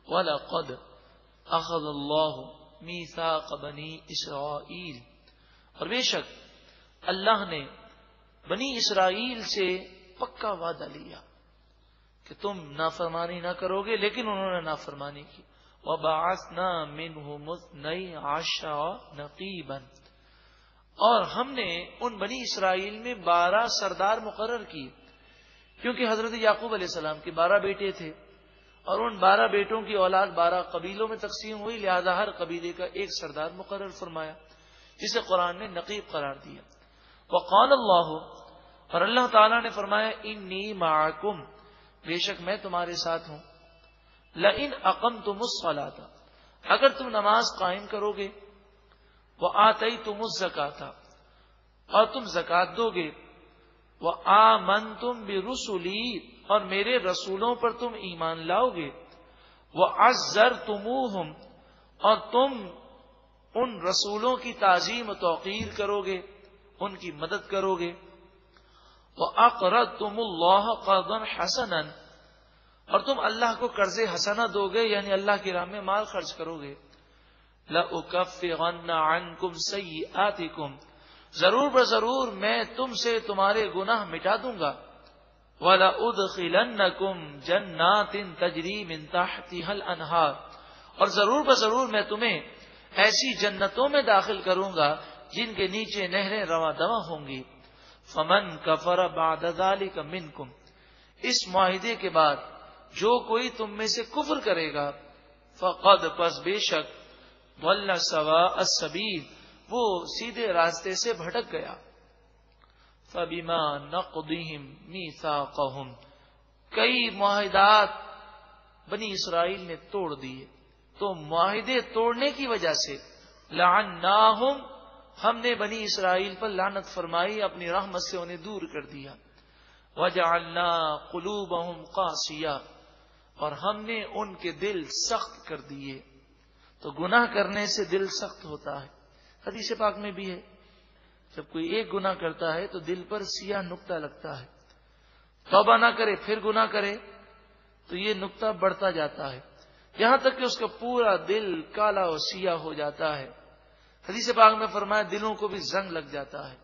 وَلَقَدْ أَخَذَ اللَّهُ مِيثَاقَ بَنِي إِسْرَائِيلَ، اور بے شک اللہ نے بنی اسرائیل سے پکا وعدہ لیا کہ تم نافرمانی نہ کرو گے، لیکن انہوں نے نافرمانی کی. وَبَعَثْنَا مِنْهُمُ اثْنَيْ عَشَرَ نَقِيبًا، اور ہم نے ان بنی اسرائیل میں 12 سردار مقرر کیے، کیونکہ حضرت یعقوب علیہ السلام کے 12 بیٹے تھے اور ان 12 بیٹوں کی اولاد 12 قبیلوں میں تقسیم ہوئی، لہذا ہر قبیلے کا ایک سردار مقرر فرمایا، جسے قرآن نے نقیب قرار دیا. وقال اللہ، اور اللہ تعالیٰ نے فرمایا انی معکم، بے شک میں تمہارے ساتھ ہوں. لئن اقمتم الصلاۃ، اگر تم نماز قائم کرو گے، وآتیتم الزکاۃ، اور تم زکات دو گے، وآمنتم برسلی، اور میرے رسولوں پر تم ایمان لاؤ گے، وعزرتموہم، اور تم ان رسولوں کی تعظیم و توقیر کرو گے، ان کی مدد کرو گے، وَأَقْرَضْتُمُ اللَّهَ قَرْضًا حَسَنًا، اور تم اللہ کو قرض حسنہ دو گے، یعنی اللہ کی راہ میں مال خرچ کرو گے. لَأُكَفِّرَنَّ عَنْكُمْ سَيِّئَاتِكُمْ، ضرور بضرور میں تم سے تمہارے گناہ مٹا دوں گا. وَلَأُدْخِلَنَّكُمْ جَنَّاتٍ تَجْرِي مِن تَحْتِهَا الْأَنْهَارُ، اور ضرور بضرور میں تمہیں ایسی جنتوں میں داخل کروں گا جن کے نیچے نہریں رواں دواں ہوں گی. فمن کفر بعد ذلک منکم، اس معاہدے کے بعد جو کوئی تم میں سے کفر کرے گا، فقد، پس بے شک، ضل سواء السبیل، وہ سیدھے راستے سے بھٹک گیا. فبما نقضهم میثاقهم، کئی معاہدات بنی اسرائیل نے توڑ دیے، تو معاہدے توڑنے کی وجہ سے لعناہم، ہم نے بنی اسرائیل پر لعنت فرمائی، اپنی رحمت سے انہیں دور کر دیا. وجعلنا قلوبہم قاسیہ، اور ہم نے ان کے دل سخت کر دیے. تو گناہ کرنے سے دل سخت ہوتا ہے، حدیث پاک میں بھی ہے، جب کوئی ایک گناہ کرتا ہے تو دل پر سیاہ نقطہ لگتا ہے، توبہ نہ کرے پھر گناہ کرے تو یہ نقطہ بڑھتا جاتا ہے، یہاں تک کہ اس کا پورا دل کالا و سیاہ ہو جاتا ہے. حدیث پاک میں فرمایا دلوں کو بھی زنگ لگ جاتا ہے،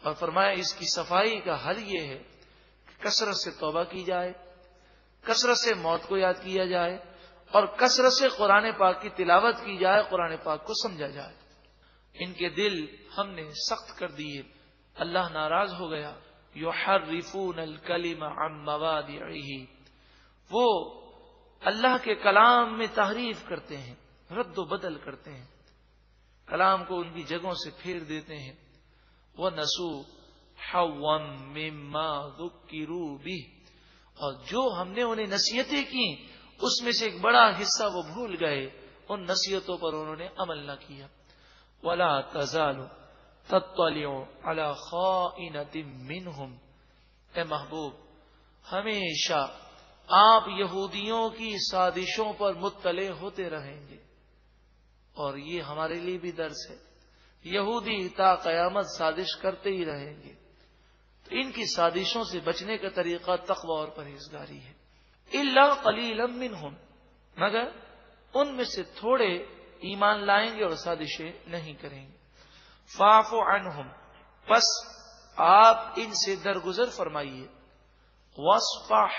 اور فرمایا اس کی صفائی کا حل یہ ہے کہ کثرت سے توبہ کی جائے، کثرت سے موت کو یاد کیا جائے، اور کثرت سے قرآن پاک کی تلاوت کی جائے، قرآن پاک کو سمجھا جائے. ان کے دل ہم نے سخت کر دیے، اللہ ناراض ہو گیا. یحرفون الکلم عن مواضعہ، وہ اللہ کے کلام میں تحریف کرتے ہیں، رد و بدل کرتے ہیں، کلام کو ان کی جگہوں سے پھیر دیتے ہیں. وَنَسُوا حَظًّا مِّمَّا ذُكِّرُوا بِهِ، اور جو ہم نے انہیں نصیحتیں کی اس میں سے ایک بڑا حصہ وہ بھول گئے، ان نصیحتوں پر انہوں نے عمل نہ کیا. وَلَا تَزَالُ تَطَّلِعُ عَلَى خَائِنَةٍ مِّنْهُمْ، اے محبوب ہمیشہ آپ یہودیوں کی سازشوں پر مطلع ہوتے رہیں گے. اور یہ ہمارے لیے بھی درس ہے، یہودی تا قیامت سازش کرتے ہی رہیں گے، تو ان کی سازشوں سے بچنے کا طریقہ تقوی اور پرہیزگاری ہے. الا قلیلا منہم، مگر ان میں سے تھوڑے ایمان لائیں گے اور سازشیں نہیں کریں گے. فاعف عنہم، پس آپ ان سے درگزر فرمائیے. واصفح،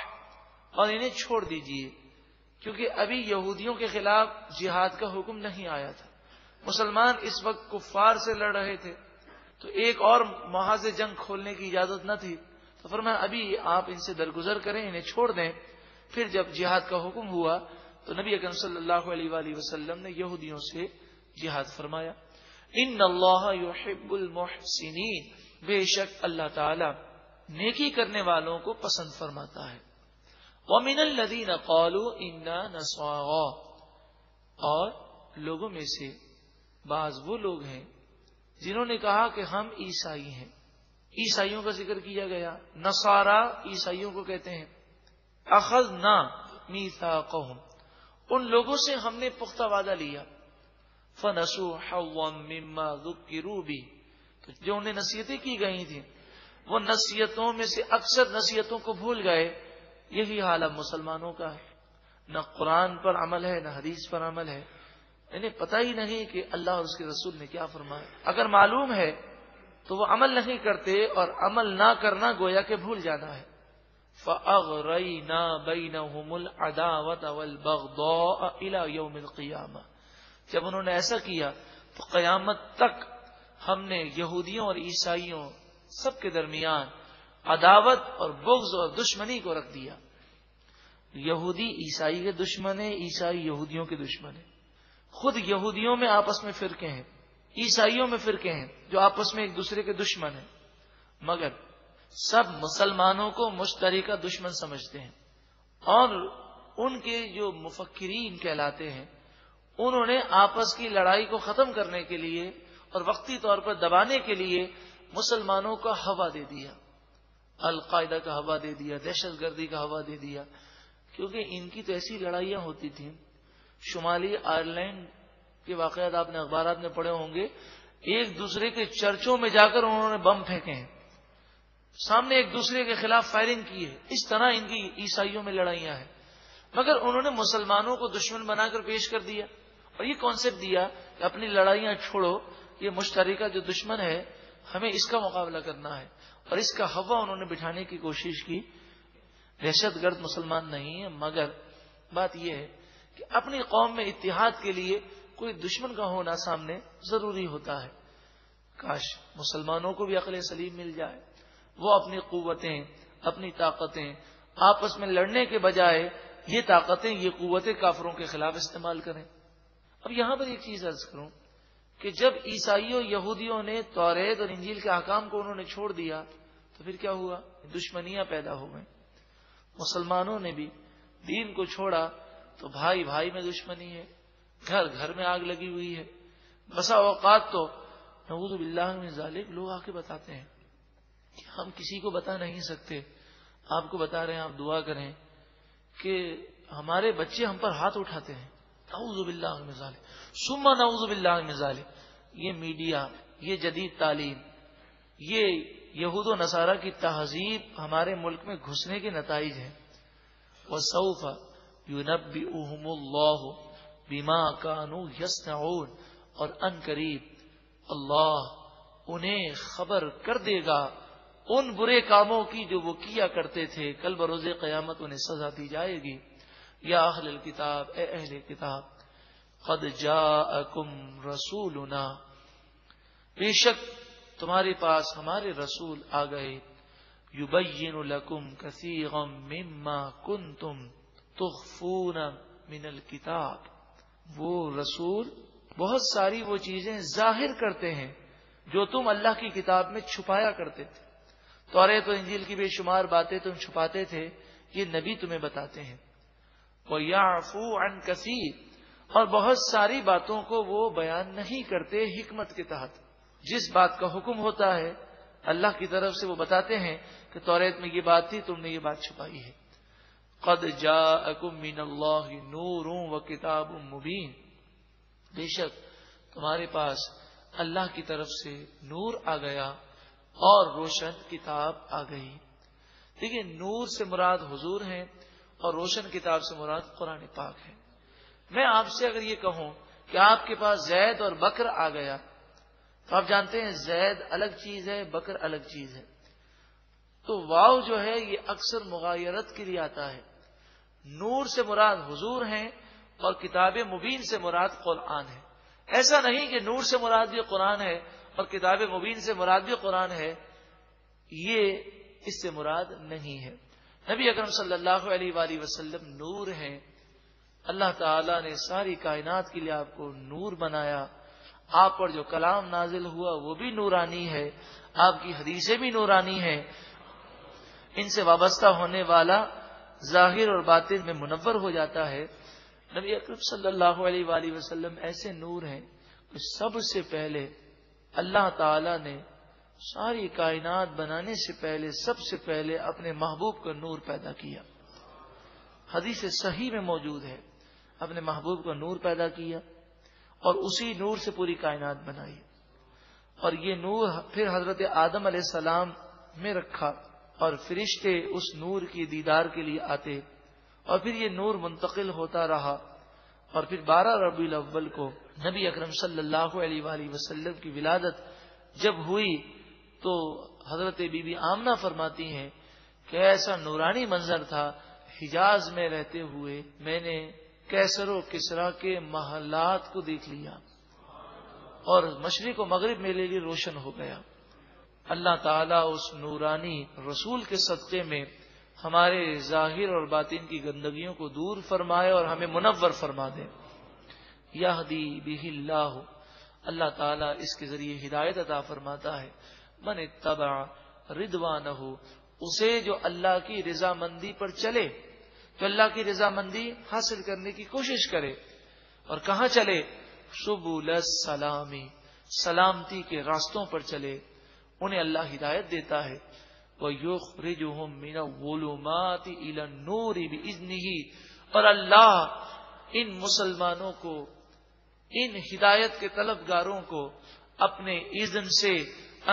اور انہیں چھوڑ دیجیے، کیونکہ ابھی یہودیوں کے خلاف جہاد کا حکم نہیں آیا تھا. مسلمان اس وقت کفار سے لڑ رہے تھے، تو ایک اور محاذ جنگ کھولنے کی اجازت نہ تھی. تو فرمایا ابھی آپ ان سے درگزر کریں، انہیں چھوڑ دیں. پھر جب جہاد کا حکم ہوا تو نبی اکرم صلی اللہ علیہ وآلہ وسلم نے یہودیوں سے جہاد فرمایا. ان اللہ یحب المحسنین، بے شک اللہ تعالی نیکی کرنے والوں کو پسند فرماتا ہے. وَمِنَ الَّذِينَ قَالُوا إِنَّا نَصَارَىٰ، اور لوگوں میں سے بعض وہ لوگ ہیں جنہوں نے کہا کہ ہم عیسائی ہیں. عیسائیوں کا ذکر کیا گیا، نصارا عیسائیوں کو کہتے ہیں. اخذنا میثاقہم، ان لوگوں سے ہم نے پختہ وعدہ لیا. فنسوا حظا مما ذکروا بہ، تو جو انہیں نصیحتیں کی گئی تھیں وہ نصیحتوں میں سے اکثر نصیحتوں کو بھول گئے. یہی حال اب مسلمانوں کا ہے، نہ قرآن پر عمل ہے، نہ حدیث پر عمل ہے، انہیں پتہ ہی نہیں کہ اللہ اور اس کے رسول نے کیا فرمایا۔ اگر معلوم ہے تو وہ عمل نہیں کرتے، اور عمل نہ کرنا گویا کہ بھول جانا ہے۔ فَأَغْرَيْنَا بَيْنَهُمُ الْعَدَاوَةَ وَالْبَغْضَاءَ إِلَى يَوْمِ الْقِيَامَةِ، جب انہوں نے ایسا کیا تو قیامت تک ہم نے یہودیوں اور عیسائیوں سب کے درمیان عداوت اور بغض اور دشمنی کو رکھ دیا۔ یہودی عیسائی کے دشمن ہیں، عیسائی یہودیوں کے دشمن ہیں۔ خود یہودیوں میں آپس میں فرقے ہیں، عیسائیوں میں فرقے ہیں جو آپس میں ایک دوسرے کے دشمن ہیں، مگر سب مسلمانوں کو مشترکہ دشمن سمجھتے ہیں۔ اور ان کے جو مفکرین کہلاتے ہیں، انہوں نے آپس کی لڑائی کو ختم کرنے کے لیے اور وقتی طور پر دبانے کے لیے مسلمانوں کا ہوا دے دیا، القاعدہ کا ہوا دے دیا، دہشت گردی کا ہوا دے دیا، کیونکہ ان کی تو ایسی لڑائیاں ہوتی تھیں۔ شمالی آئرلینڈ کے واقعات آپ نے اخبارات میں پڑھے ہوں گے، ایک دوسرے کے چرچوں میں جا کر انہوں نے بم پھینکے ہیں، سامنے ایک دوسرے کے خلاف فائرنگ کی ہے۔ اس طرح ان کی عیسائیوں میں لڑائیاں ہیں، مگر انہوں نے مسلمانوں کو دشمن بنا کر پیش کر دیا، اور یہ کانسیپٹ دیا کہ اپنی لڑائیاں چھوڑو، یہ مشترکہ جو دشمن ہے ہمیں اس کا مقابلہ کرنا ہے، اور اس کا ہوا انہوں نے بٹھانے کی کوشش کی۔ دہشت گرد مسلمان نہیں ہے، مگر بات یہ ہے کہ اپنی قوم میں اتحاد کے لیے کوئی دشمن کا ہونا سامنے ضروری ہوتا ہے۔ کاش مسلمانوں کو بھی عقل سلیم مل جائے، وہ اپنی قوتیں، اپنی طاقتیں آپس میں لڑنے کے بجائے یہ طاقتیں، یہ قوتیں کافروں کے خلاف استعمال کریں۔ اب یہاں پر ایک چیز عرض کروں کہ جب عیسائیوں یہودیوں نے توریت اور انجیل کے احکام کو انہوں نے چھوڑ دیا تو پھر کیا ہوا؟ دشمنیاں پیدا ہو گئیں۔ مسلمانوں نے بھی دین کو چھوڑا تو بھائی بھائی میں دشمنی ہے، گھر گھر میں آگ لگی ہوئی ہے۔ بسا اوقات تو نعوذ باللہ من ذالک لوگ آ کے بتاتے ہیں کہ ہم کسی کو بتا نہیں سکتے، آپ کو بتا رہے ہیں، آپ دعا کریں کہ ہمارے بچے ہم پر ہاتھ اٹھاتے ہیں، نعوذ باللہ من ذالک ثم نعوذ باللہ من ذالک۔ یہ میڈیا، یہ جدید تعلیم، یہ یہود و نصارہ کی تہذیب ہمارے ملک میں گھسنے کے نتائج ہیں۔ وَسَوْفَ يُنَبِّئُهُمُ اللَّهُ بِمَا كَانُوا يَصْنَعُونَ، اور ان قریب اللہ انہیں خبر کر دے گا ان برے کاموں کی جو وہ کیا کرتے تھے، کل بروز قیامت انہیں سزا دی جائے گی۔ یا اہل الکتاب، اے اہل کتاب، قد جاءکم رسولنا، بے شک تمہارے پاس ہمارے رسول آ گئے، یبین لکم کثیرا مما کنتم تخفون من الکتاب، وہ رسول بہت ساری وہ چیزیں ظاہر کرتے ہیں جو تم اللہ کی کتاب میں چھپایا کرتے تھے۔ توریت و انجیل کی بے شمار باتیں تم چھپاتے تھے، یہ نبی تمہیں بتاتے ہیں۔ وَيَعْفُو عَنْ كَثِيرٍ، اور بہت ساری باتوں کو وہ بیان نہیں کرتے حکمت کے تحت۔ جس بات کا حکم ہوتا ہے اللہ کی طرف سے وہ بتاتے ہیں کہ توریت میں یہ بات تھی، تم نے یہ بات چھپائی ہے۔ قد جاءکم من اللہ نور وکتاب مبین، بے شک تمہارے پاس اللہ کی طرف سے نور آ گیا اور روشن کتاب آ گئی۔ دیکھیے، نور سے مراد حضور ہیں اور روشن کتاب سے مراد قرآن پاک ہے۔ میں آپ سے اگر یہ کہوں کہ آپ کے پاس زید اور بکر آ گیا، تو آپ جانتے ہیں زید الگ چیز ہے، بکر الگ چیز ہے، تو واو جو ہے یہ اکثر مغایرت کے لیے آتا ہے۔ نور سے مراد حضور ہیں اور کتاب مبین سے مراد قرآن ہے۔ ایسا نہیں کہ نور سے مراد بھی قرآن ہے اور کتاب مبین سے مراد بھی قرآن ہے، یہ اس سے مراد نہیں ہے۔ نبی اکرم صلی اللہ علیہ وآلہ وسلم نور ہیں، اللہ تعالیٰ نے ساری کائنات کے لیے آپ کو نور بنایا، آپ پر جو کلام نازل ہوا وہ بھی نورانی ہے، آپ کی حدیثیں بھی نورانی ہیں، ان سے وابستہ ہونے والا ظاہر اور باطن میں منور ہو جاتا ہے۔ نبی اکرم صلی اللہ علیہ وآلہ وسلم ایسے نور ہیں کہ سب سے پہلے اللہ تعالیٰ نے ساری کائنات بنانے سے پہلے سب سے پہلے اپنے محبوب کا نور پیدا کیا۔ حدیث صحیح میں موجود ہے، اپنے محبوب کا نور پیدا کیا اور اسی نور سے پوری کائنات بنائی، اور یہ نور پھر حضرت آدم علیہ السلام میں رکھا، اور فرشتے اس نور کی دیدار کے لیے آتے اور پھر یہ نور منتقل ہوتا رہا، اور پھر 12 ربیع الاول کو نبی اکرم صلی اللہ علیہ وآلہ وسلم کی ولادت جب ہوئی تو حضرت بی بی آمنہ فرماتی ہیں کہ ایسا نورانی منظر تھا، حجاز میں رہتے ہوئے میں نے کیسر و کسرا کے محلات کو دیکھ لیا اور مشرق و مغرب میرے لیے روشن ہو گیا۔ اللہ تعالیٰ اس نورانی رسول کے صدقے میں ہمارے ظاہر اور باطن کی گندگیوں کو دور فرمائے اور ہمیں منور فرما دے۔ یہدی بہ اللہ، اللہ تعالیٰ اس کے ذریعے ہدایت عطا فرماتا ہے، من اتبع رضوانہ، اسے جو اللہ کی رضامندی پر چلے، جو اللہ کی رضامندی حاصل کرنے کی کوشش کرے، اور کہاں چلے؟ سبل السلام، سلامتی کے راستوں پر چلے، انہیں اللہ ہدایت دیتا ہے۔ وَيُخْرِجُهُم مِّنَ الظُّلُمَاتِ إِلَى النُّورِ بِإِذْنِهِ، اور اللہ ان مسلمانوں کو، ان ہدایت کے طلبگاروں کو اپنے اذن سے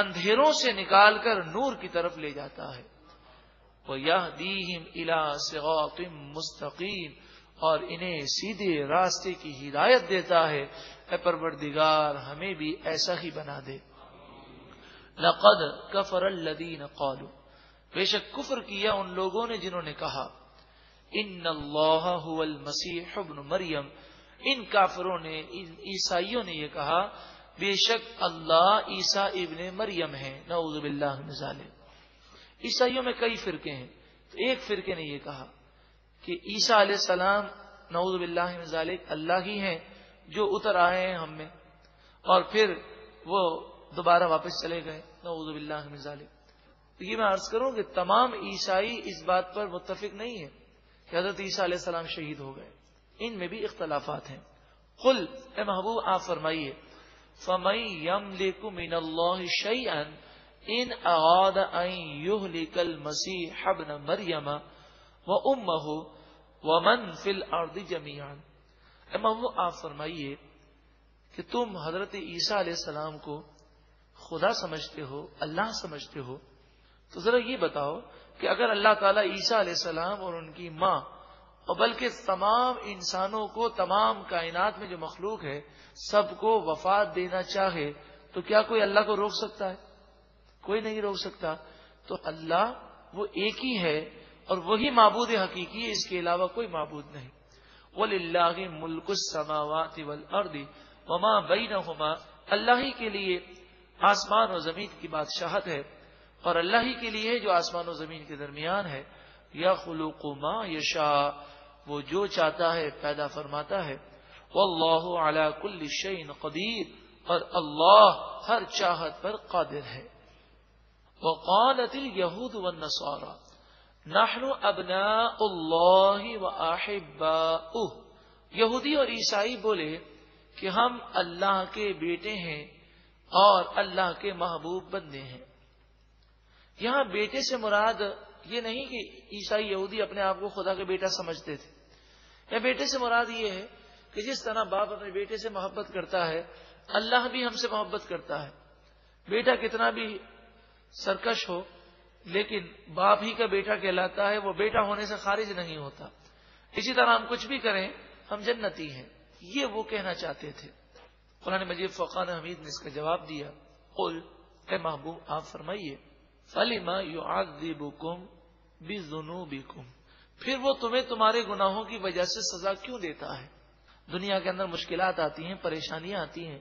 اندھیروں سے نکال کر نور کی طرف لے جاتا ہے۔ وَيَهْدِيهِمْ إِلَى صِرَاطٍ مُسْتَقِيمٍ، اور انہیں سیدھے راستے کی ہدایت دیتا ہے۔ اے پروردگار ہمیں بھی ایسا ہی بنا دے۔ لَقَدْ كَفَرَ الَّذِينَ قَالُوا، بے شک کفر کیا ان لوگوں نے جنہوں نے کہا ان اللہ هو المسیح ابن مریم، ان کافروں نے، ان عیسائیوں نے یہ کہا بے شک اللہ عیسیٰ ابن مریم ہیں، نعوذ باللہ من ذالک۔ عیسائیوں میں کئی فرقے ہیں، تو ایک فرقے نے یہ کہا کہ عیسیٰ علیہ السلام نعوذ باللہ من ذالک اللہ ہی ہیں جو اتر آئے ہیں ہم میں، اور پھر وہ دوبارہ واپس چلے گئے، نعوذ باللہ من ذالک۔ تو یہ میں عرض کروں کہ تمام عیسائی اس بات پر متفق نہیں ہے کہ حضرت عیسیٰ علیہ السلام شہید ہو گئے، ان میں بھی اختلافات ہیں۔ قل، اے محبوب آپ فرمائیے، فَمَن يَمْلِكُ مِنَ اللَّهِ شَيْئًا إِنْ أَرَادَ أَن يُهْلِكَ الْمَسِيحَ ابْنَ مَرْيَمَ وَأُمَّهُ وَمَن فِي الْأَرْضِ جَمِيعًا۔ اے محبوب آپ فرمائیے کہ تم حضرت عیسیٰ علیہ السلام کو خدا سمجھتے ہو، اللہ سمجھتے ہو، تو ذرا یہ بتاؤ کہ اگر اللہ تعالیٰ عیسیٰ علیہ السلام اور ان کی ماں اور بلکہ تمام انسانوں کو، تمام کائنات میں جو مخلوق ہے سب کو وفات دینا چاہے تو کیا کوئی اللہ کو روک سکتا ہے؟ کوئی نہیں روک سکتا۔ تو اللہ وہ ایک ہی ہے اور وہی معبود حقیقی ہے، اس کے علاوہ کوئی معبود نہیں۔ وَلِلَّهِ مُلْكُ السَّمَاوَاتِ وَالْأَرْضِ وَمَا بَيْنَهُمَا، اللہ ہی کے لیے آسمان و زمین کی بادشاہت ہے، اور اللہ ہی کے لیے جو آسمان و زمین کے درمیان ہے۔ يَخْلُقُ مَا يَشَاءُ، وہ جو چاہتا ہے پیدا فرماتا ہے۔ وَاللَّهُ عَلَى كُلِّ شَيْءٍ قَدِيرٌ، اور اللہ ہر چاہت پر قادر ہے۔ وَقَالَتِ الْيَهُودُ وَالنَّصَارَى نَحْنُ أَبْنَاءُ اللَّهِ وَأَحِبَّاؤُهُ، یہودی اور عیسائی بولے کہ ہم اللہ کے بیٹے ہیں اور اللہ کے محبوب بندے ہیں۔ یہاں بیٹے سے مراد یہ نہیں کہ عیسائی یہودی اپنے آپ کو خدا کا بیٹا سمجھتے تھے، یا بیٹے سے مراد یہ ہے کہ جس طرح باپ اپنے بیٹے سے محبت کرتا ہے اللہ بھی ہم سے محبت کرتا ہے۔ بیٹا کتنا بھی سرکش ہو لیکن باپ ہی کا بیٹا کہلاتا ہے، وہ بیٹا ہونے سے خارج نہیں ہوتا۔ اسی طرح ہم کچھ بھی کریں ہم جنتی ہیں، یہ وہ کہنا چاہتے تھے۔ قرآن مجید فرقان حمید نے اس کا جواب دیا، قل، اے محبوب آپ فرمائیے، فَلِمَا يُعَذِّبُكُمْ بِذُنُوبِكُمْ، پھر وہ تمہیں تمہارے گناہوں کی وجہ سے سزا کیوں دیتا ہے؟ دنیا کے اندر مشکلات آتی ہیں، پریشانیاں آتی ہیں،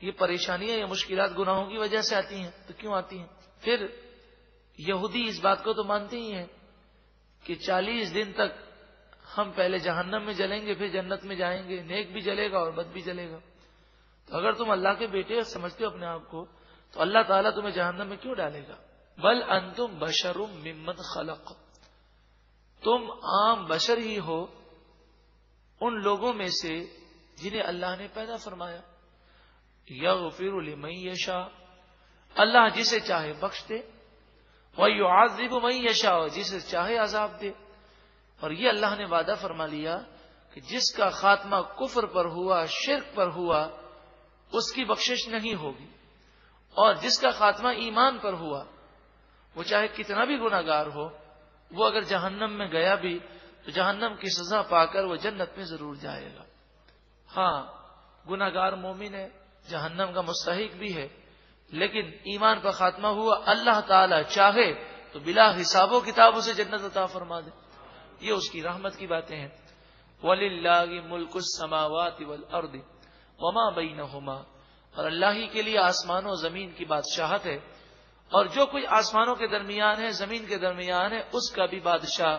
یہ پریشانیاں یا مشکلات گناہوں کی وجہ سے آتی ہیں، تو کیوں آتی ہیں؟ پھر یہودی اس بات کو تو مانتے ہی ہیں کہ 40 دن تک ہم پہلے جہنم میں جلیں گے پھر جنت میں جائیں گے، نیک بھی جلے گا اور بد بھی جلے گا۔ تو اگر تم اللہ کے بیٹے سمجھتے ہو اپنے آپ کو تو اللہ تعالیٰ تمہیں جہنم میں کیوں ڈالے گا؟ بل انتم بشر ممن خلق، تم عام بشر ہی ہو ان لوگوں میں سے جنہیں اللہ نے پیدا فرمایا۔ یغفر لمن یشاء، اللہ جسے چاہے بخش دے، ویعذب من یشاء، جسے چاہے عذاب دے۔ اور یہ اللہ نے وعدہ فرما لیا کہ جس کا خاتمہ کفر پر ہوا، شرک پر ہوا، اس کی بخشش نہیں ہوگی، اور جس کا خاتمہ ایمان پر ہوا وہ چاہے کتنا بھی گناہگار ہو، وہ اگر جہنم میں گیا بھی تو جہنم کی سزا پا کر وہ جنت میں ضرور جائے گا۔ ہاں، گناہگار مومن ہے، جہنم کا مستحق بھی ہے، لیکن ایمان پر خاتمہ ہوا، اللہ تعالی چاہے تو بلا حساب و کتاب اسے جنت عطا فرما دے۔ یہ اس کی رحمت کی باتیں ہیں۔ وَلِلَّهِ مُلْكُ السَّمَاوَاتِ وَالْأَرْضِ وَمَا بَيْنَهُمَا، اور اللہ ہی کے لیے آسمان و زمین کی بادشاہت ہے، اور جو کچھ آسمانوں کے درمیان ہے، زمین کے درمیان ہے، اس کا بھی بادشاہ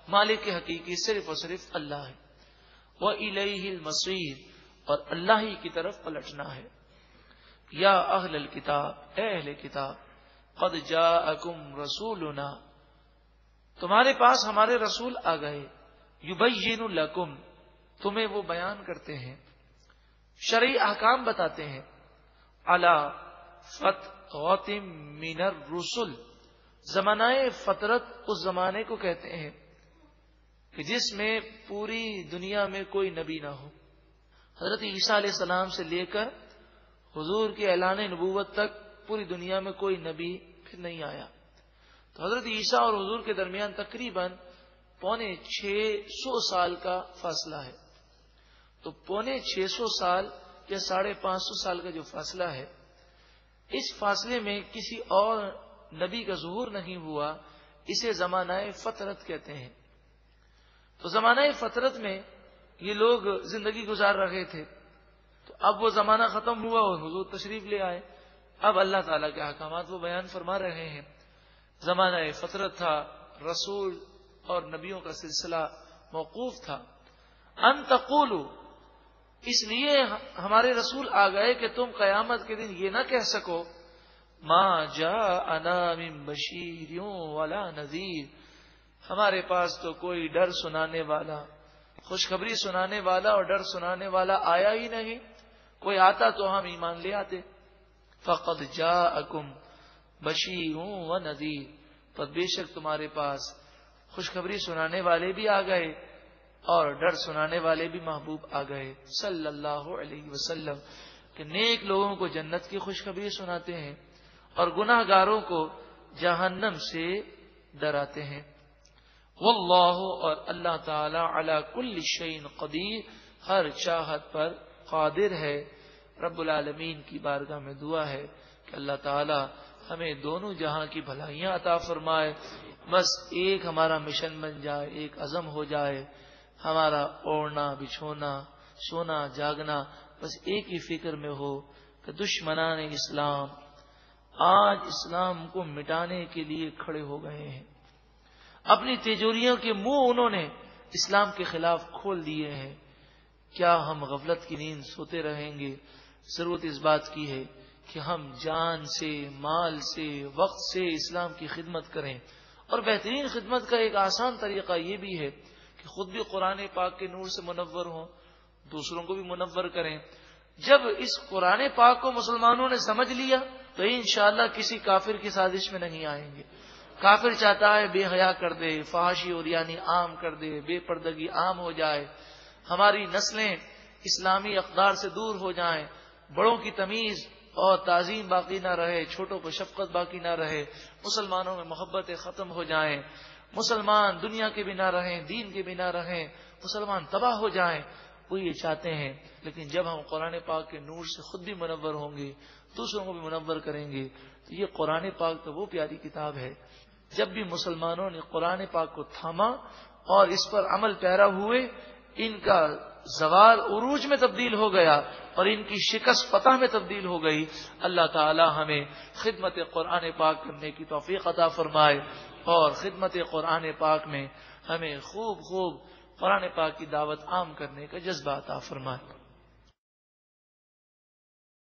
مالک حقیقی صرف اور صرف اللہ ہے۔ وَإِلَيْهِ الْمَصِيرُ، اور اللہ ہی کی طرف پلٹنا ہے۔ یا اہل الکتاب، اے اہل کتاب، قد جاءکم رسولنا، تمہارے پاس ہمارے رسول آ گئے، یبین لکم، تمہیں وہ بیان کرتے ہیں، شرعی احکام بتاتے ہیں، علی فترۃ من الرسل، زمانہ فطرت اس زمانے کو کہتے ہیں کہ جس میں پوری دنیا میں کوئی نبی نہ ہو۔ حضرت عیسیٰ علیہ السلام سے لے کر حضور کے اعلان نبوت تک پوری دنیا میں کوئی نبی پھر نہیں آیا۔ تو حضرت عیسیٰ اور حضور کے درمیان تقریباً 650 سال کا فاصلہ ہے۔ تو 650 سال یا 550 سال کا جو فاصلہ ہے، اس فاصلے میں کسی اور نبی کا ظہور نہیں ہوا، اسے زمانہ فطرت کہتے ہیں۔ تو زمانہ فطرت میں یہ لوگ زندگی گزار رہے تھے، تو اب وہ زمانہ ختم ہوا اور حضور تشریف لے آئے۔ اب اللہ تعالیٰ کے احکامات وہ بیان فرما رہے ہیں۔ زمانہ فطرت تھا، رسول اور نبیوں کا سلسلہ موقوف تھا۔ ان تقولوا، اس لیے ہمارے رسول آ گئے کہ تم قیامت کے دن یہ نہ کہہ سکو ما جاءنا من بشیر ولا نذیر، ہمارے پاس تو کوئی ڈر سنانے والا، خوشخبری سنانے والا اور ڈر سنانے والا آیا ہی نہیں، کوئی آتا تو ہم ایمان لے آتے۔ فقد جاءکم بشیر و نذیر، پر بے شک تمہارے پاس خوشخبری سنانے والے بھی آ گئے اور ڈر سنانے والے بھی محبوب آ گئے صلی اللہ علیہ وسلم، کہ نیک لوگوں کو جنت کی خوشخبری سناتے ہیں اور گناہ گاروں کو جہنم سے ڈراتے ہیں۔ واللہ، اور اللہ تعالی علی کل شیء قدیر، ہر چاہت پر قادر ہے۔ رب العالمین کی بارگاہ میں دعا ہے کہ اللہ تعالی ہمیں دونوں جہاں کی بھلائیاں عطا فرمائے۔ بس ایک ہمارا مشن بن جائے، ایک عزم ہو جائے، ہمارا اوڑھنا بچھونا سونا جاگنا بس ایک ہی فکر میں ہو کہ دشمنان اسلام آج اسلام کو مٹانے کے لیے کھڑے ہو گئے ہیں۔ اپنی تیجوریوں کے منہ انہوں نے اسلام کے خلاف کھول دیے ہیں۔ کیا ہم غفلت کی نیند سوتے رہیں گے؟ ضرورت اس بات کی ہے کہ ہم جان سے، مال سے، وقت سے اسلام کی خدمت کریں، اور بہترین خدمت کا ایک آسان طریقہ یہ بھی ہے کہ خود بھی قرآن پاک کے نور سے منور ہوں، دوسروں کو بھی منور کریں۔ جب اس قرآن پاک کو مسلمانوں نے سمجھ لیا تو انشاءاللہ کسی کافر کی سازش میں نہیں آئیں گے۔ کافر چاہتا ہے بے حیا کر دے، فحاشی اور یعنی عام کر دے، بے پردگی عام ہو جائے، ہماری نسلیں اسلامی اقدار سے دور ہو جائیں، بڑوں کی تمیز اور تعظیم باقی نہ رہے، چھوٹوں پر شفقت باقی نہ رہے، مسلمانوں میں محبتیں ختم ہو جائیں، مسلمان دنیا کے بھی نہ رہیں، دین کے بھی نہ رہیں، مسلمان تباہ ہو جائیں، وہ یہ چاہتے ہیں۔ لیکن جب ہم قرآن پاک کے نور سے خود بھی منور ہوں گے، دوسروں کو بھی منور کریں گے، تو یہ قرآن پاک تو وہ پیاری کتاب ہے۔ جب بھی مسلمانوں نے قرآن پاک کو تھاما اور اس پر عمل پیرا ہوئے، ان کا زوال عروج میں تبدیل ہو گیا اور ان کی شکست فتح میں تبدیل ہو گئی۔ اللہ تعالی ہمیں خدمت قرآن پاک کرنے کی توفیق عطا فرمائے اور خدمت قرآن پاک میں ہمیں خوب قرآن پاک کی دعوت عام کرنے کا جذبہ عطا فرمائے۔